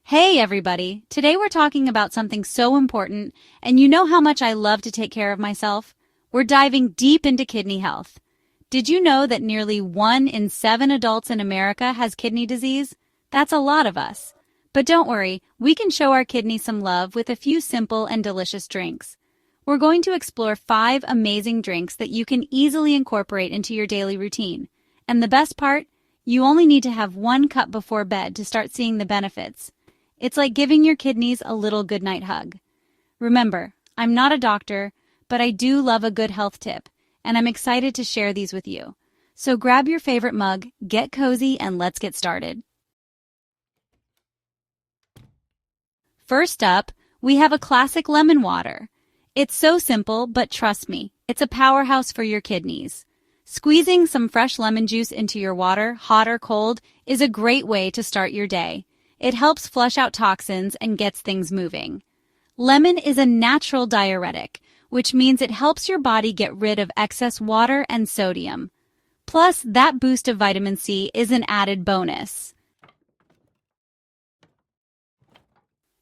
Hey everybody, today we're talking about something so important, and you know how much I love to take care of myself? We're diving deep into kidney health. Did you know that nearly 1 in 7 adults in America has kidney disease? That's a lot of us. But don't worry, we can show our kidneys some love with a few simple and delicious drinks. We're going to explore 5 amazing drinks that you can easily incorporate into your daily routine. And the best part? You only need to have 1 cup before bed to start seeing the benefits. It's like giving your kidneys a little goodnight hug. Remember, I'm not a doctor, but I do love a good health tip, and I'm excited to share these with you. So grab your favorite mug, get cozy, and let's get started. First up, we have a classic lemon water. It's so simple, but trust me, it's a powerhouse for your kidneys. Squeezing some fresh lemon juice into your water, hot or cold, is a great way to start your day. It helps flush out toxins and gets things moving. Lemon is a natural diuretic, which means it helps your body get rid of excess water and sodium. Plus, that boost of vitamin C is an added bonus.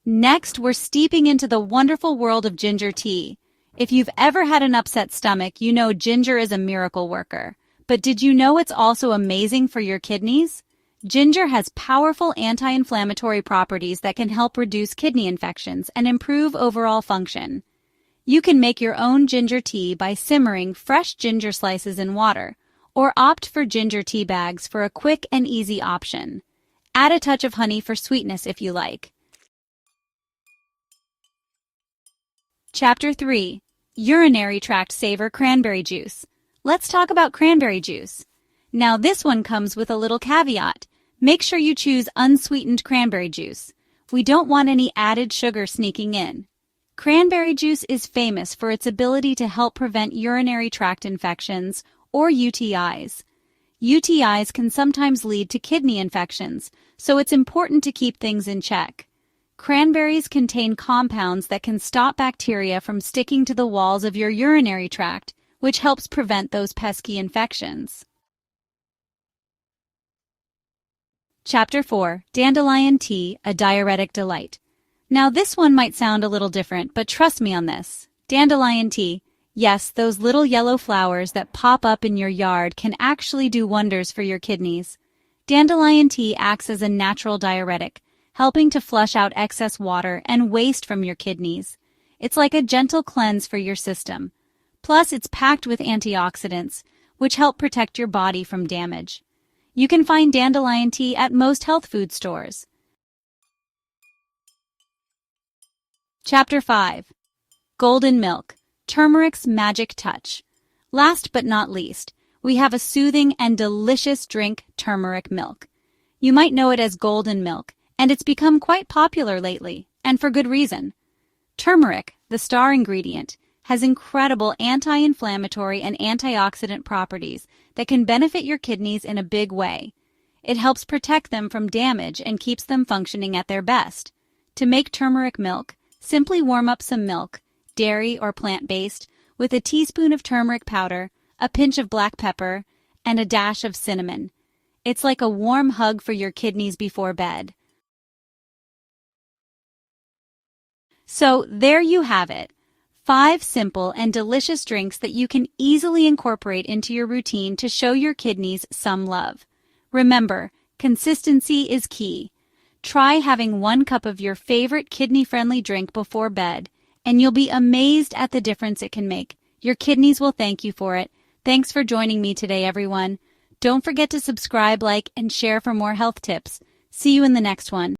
Next, we're steeping into the wonderful world of ginger tea. If you've ever had an upset stomach, you know ginger is a miracle worker. But did you know it's also amazing for your kidneys? Ginger has powerful anti-inflammatory properties that can help reduce kidney infections and improve overall function. You can make your own ginger tea by simmering fresh ginger slices in water, or opt for ginger tea bags for a quick and easy option. Add a touch of honey for sweetness if you like. Chapter 3. Urinary Tract Saver Cranberry Juice. Let's talk about cranberry juice. Now this one comes with a little caveat. Make sure you choose unsweetened cranberry juice. We don't want any added sugar sneaking in. Cranberry juice is famous for its ability to help prevent urinary tract infections, or UTIs. UTIs can sometimes lead to kidney infections, so it's important to keep things in check. Cranberries contain compounds that can stop bacteria from sticking to the walls of your urinary tract, which helps prevent those pesky infections. Chapter 4. Dandelion Tea, a Diuretic Delight. Now this one might sound a little different, but trust me on this. Dandelion tea, yes, those little yellow flowers that pop up in your yard can actually do wonders for your kidneys. Dandelion tea acts as a natural diuretic, helping to flush out excess water and waste from your kidneys. It's like a gentle cleanse for your system. Plus, it's packed with antioxidants, which help protect your body from damage. You can find dandelion tea at most health food stores. Chapter 5. Golden Milk, Turmeric's Magic Touch. Last but not least, we have a soothing and delicious drink, turmeric milk. You might know it as golden milk, and it's become quite popular lately, and for good reason. Turmeric, the star ingredient, has incredible anti-inflammatory and antioxidant properties that can benefit your kidneys in a big way. It helps protect them from damage and keeps them functioning at their best. To make turmeric milk, simply warm up some milk, dairy or plant-based, with a teaspoon of turmeric powder, a pinch of black pepper, and a dash of cinnamon. It's like a warm hug for your kidneys before bed. So there you have it. 5 simple and delicious drinks that you can easily incorporate into your routine to show your kidneys some love. Remember, consistency is key. Try having 1 cup of your favorite kidney-friendly drink before bed, and you'll be amazed at the difference it can make. Your kidneys will thank you for it. Thanks for joining me today, everyone. Don't forget to subscribe, like, and share for more health tips. See you in the next one.